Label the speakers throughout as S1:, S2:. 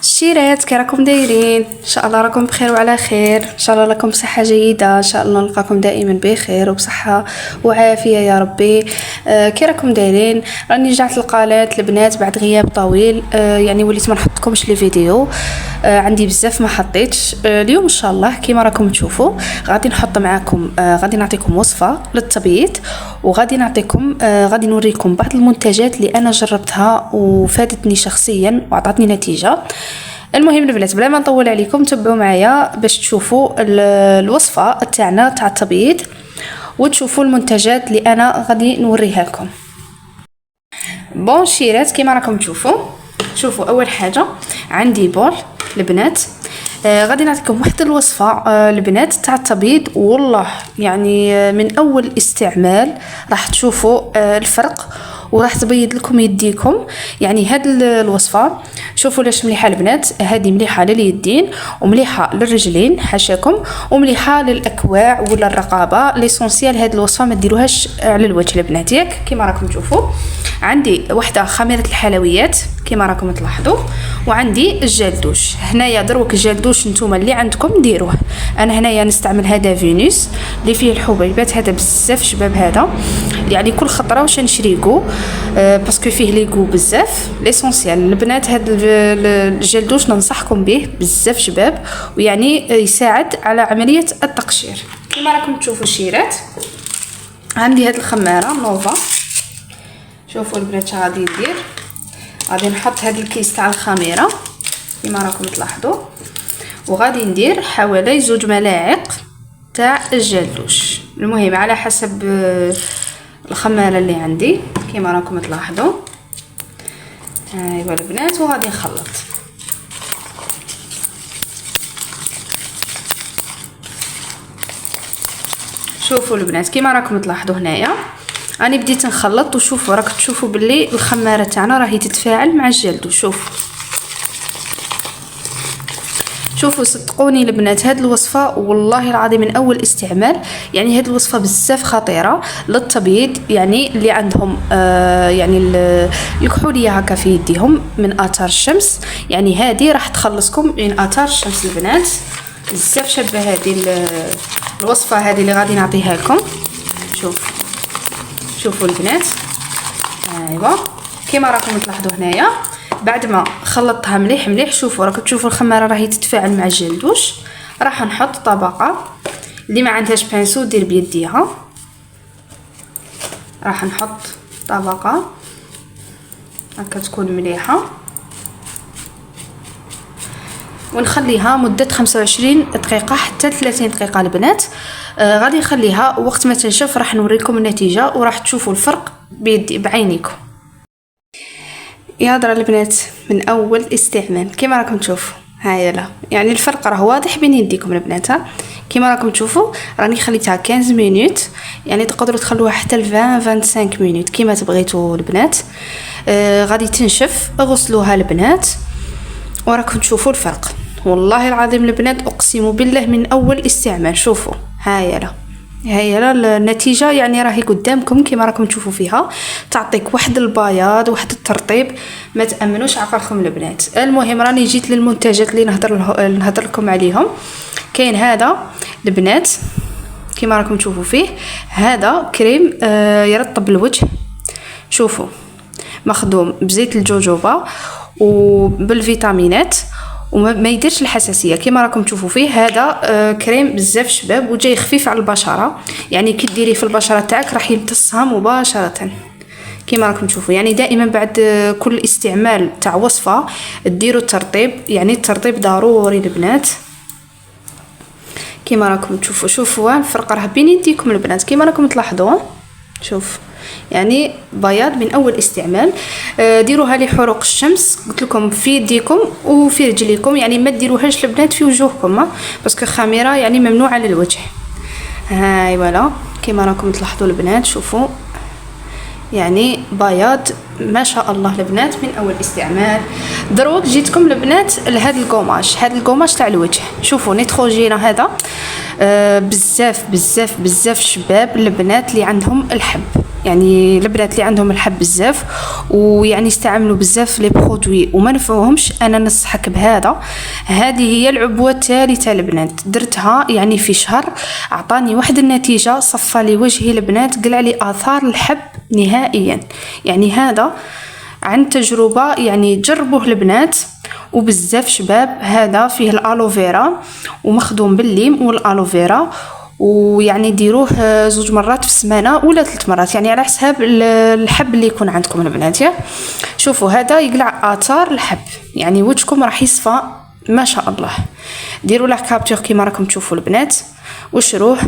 S1: الشيرات كي راكم دايرين؟ ان شاء الله راكم بخير وعلى خير، ان شاء الله لكم صحه جيده، ان شاء الله نلقاكم دائما بخير وبصحه وعافيه يا ربي. كي راكم دايرين؟ راني رجعت للقناه البنات بعد غياب طويل. يعني وليت ما نحطكمش لي فيديو، عندي بزاف ما حطيتش. اليوم ان شاء الله كيما راكم تشوفوا غادي نحط معاكم، غادي نعطيكم وصفه للتبييض، وغادي نعطيكم غادي نوريكم بعض المنتجات اللي انا جربتها وفادتني شخصيا وعطاتني نتيجه. المهم البنات بلا ما نطول عليكم تبعوا معايا باش تشوفوا الوصفه تاعنا تاع التبييض وتشوفوا المنتجات اللي انا غادي نوريها لكم. بون شيرات كيما راكم تشوفوا، شوفوا اول حاجه عندي بول البنات. غادي نعطيكم واحد الوصفه البنات تاع التبييض، والله يعني من اول استعمال راح تشوفوا الفرق وراح تبيض لكم يديكم. يعني هاد الوصفه شوفوا لاش مليحه البنات، هذه مليحه لليدين ومليحه للرجلين حاشاكم ومليحه للاكواع ولا الرقبه. ليسونسيال هاد الوصفه ما ديروهاش على الوجه البنات ياك. كيما راكم تشوفوا عندي وحده خميره الحلويات كيما راكم تلاحظوا، وعندي الجل دوش. هنايا دروك الجل دوش نتوما اللي عندكم ديروه، انا هنايا نستعمل هذا فينوس اللي فيه الحبيبات، هذا بزاف شباب هذا، يعني كل خطره واش نشريكو باسكو فيه ليغو بزاف. ليسونسيال البنات هذا الجل دوش ننصحكم به بزاف شباب، ويعني يساعد على عمليه التقشير. كيما راكم تشوفوا الشيرات عندي هذه الخماره نوفا. شوفوا البنات غادي ندير، غادي نحط هذا الكيس تاع الخميره كيما راكم تلاحظوا، وغادي ندير حوالي 2 ملاعق تاع الجل دوش، المهم على حسب الخماره اللي عندي كيما راكم تلاحظوا. ايوا البنات وغادي نخلط. شوفوا البنات كيما راكم تلاحظوا هنايا راني بديت نخلط، وشوفوا راك تشوفوا باللي الخماره تاعنا راهي تتفاعل مع الجلد. شوفوا صدقوني البنات هاد الوصفه والله العظيم من اول استعمال، يعني هاد الوصفه بزاف خطيره للتبييض، يعني اللي عندهم يعني يكحوليه هكا في يديهم من اثار الشمس، يعني هذه راح تخلصكم من اثار الشمس البنات. بزاف شابه هذه الوصفه هذه اللي غادي نعطيها لكم. شوفوا البنات ايوا كيما راكم تلاحظوا هنايا بعد ما خلطتها مليح مليح، شوفوا راكم تشوفوا الخماره راهي تتفاعل مع الجلدوش. راح نحط طبقه، اللي ما عندهاش بانسو دير بيديها، راح نحط طبقه هكا تكون مليحه، ونخليها مده 25 دقيقه حتى 30 دقيقه البنات. غادي نخليها وقت ما تنشف راح نوريكم النتيجه وراح تشوفوا الفرق بعينيكم. يا هضره البنات من اول استعمال كيما راكم تشوفوا هاي لا، يعني الفرق راه واضح بين يديكم البنات. كيما راكم تشوفوا راني خليتها 15 مينوت، يعني تقدروا تخلوها حتى ل 25 مينوت كيما تبغيتوا البنات. غادي تنشف، غسلوها البنات وراكم تشوفوا الفرق. والله العظيم البنات اقسم بالله من اول استعمال شوفوا هاي لا النتيجه، يعني راهي قدامكم كيما راكم تشوفوا فيها، تعطيك واحد البياض واحد الترطيب ما تامنوش عقلكم البنات. المهم راني جيت للمنتجات اللي نهضر لكم عليهم. كاين هذا البنات كيما راكم تشوفوا فيه، هذا كريم يرطب الوجه. شوفوا مخدوم بزيت الجوجوبا وبالفيتامينات وما يديرش الحساسيه كيما راكم تشوفوا فيه. هذا كريم بزاف شباب وجاي خفيف على البشره، يعني كي ديريه في البشره تاعك راح يمتصها مباشره كيما راكم تشوفوا. يعني دائما بعد كل استعمال تاع وصفه ديروا الترطيب، يعني الترطيب ضروري البنات كيما راكم تشوفوا. شوفوا الفرق راه بين يديكم البنات كيما راكم تلاحظوا. شوف يعني بياض من اول استعمال. ديروها لحروق الشمس قلت لكم في يديكم وفي رجليكم، يعني ما ديروهاش البنات في وجوهكم باسكو خميره يعني ممنوعه للوجه. هاي فوالا كيما راكم تلاحظوا البنات. شوفوا يعني بياض ما شاء الله البنات من اول استعمال. دروك جيتكم البنات لهذا القماش، هذا القماش تاع الوجه، شوفوا نيتروجينا هذا بزاف بزاف بزاف شباب البنات اللي عندهم الحب، يعني البنات اللي عندهم الحب بزاف ويعني استعملوا بزاف لي برودوي وما نفعوهمش، انا ننصحك بهذا. هذه هي العبوه الثالثه البنات، درتها يعني في شهر اعطاني واحد النتيجه، صفى لي وجهي البنات، قلع لي اثار الحب نهائيا. يعني هذا عن تجربه، يعني جربوه البنات وبزاف شباب. هذا فيه الالوفيرا ومخدوم بالليم والالوفيرا، ويعني ديروه 2 مرات في السمانه ولا 3 مرات، يعني على حساب الحب اللي يكون عندكم البنات. شوفوا هذا يقلع اثار الحب، يعني وجهكم راح يصفى ما شاء الله. ديروا له كابتور كيما راكم تشوفوا البنات وشروه.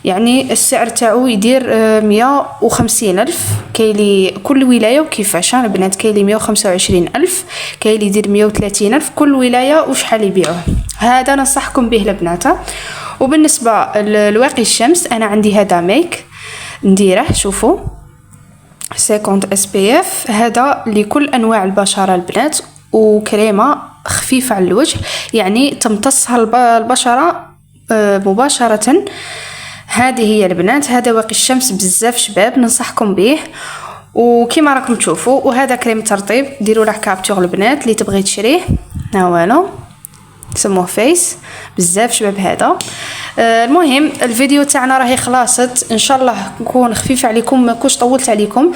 S1: يعني السعر تاعو يدير 150 ألف، كاين لي كل ولايه وكيفاش البنات، كاين لي 125 ألف، كاين لي يدير 130 ألف، كل ولايه وشحال يبيعوه. هذا ننصحكم به البنات. وبالنسبه لواقي الشمس انا عندي هذا ميك نديره، شوفوا 50 SPF، هذا لكل انواع البشره البنات، وكريمه خفيفه على الوجه، يعني تمتصها البشره مباشره. هذه هي البنات، هذا واقي الشمس بزاف شباب ننصحكم به وكما راكم تشوفوا. وهذا كريم ترطيب، ديروا له كابتور البنات اللي تبغي تشريه، ها والو سموه فيس بزاف شباب هذا. المهم الفيديو تاعنا راهي خلاصت، ان شاء الله نكون خفيفه عليكم، ما كنتش طولت عليكم،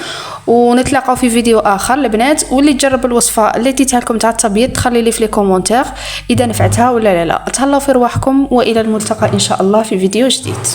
S1: ونتلاقاو في فيديو اخر البنات. واللي تجرب الوصفه اللي تيتها لكم تاع التبييض تخلي لي في لي كومونتير اذا نفعتها ولا لا. تهلاو في رواحكم والى الملتقى ان شاء الله في فيديو جديد.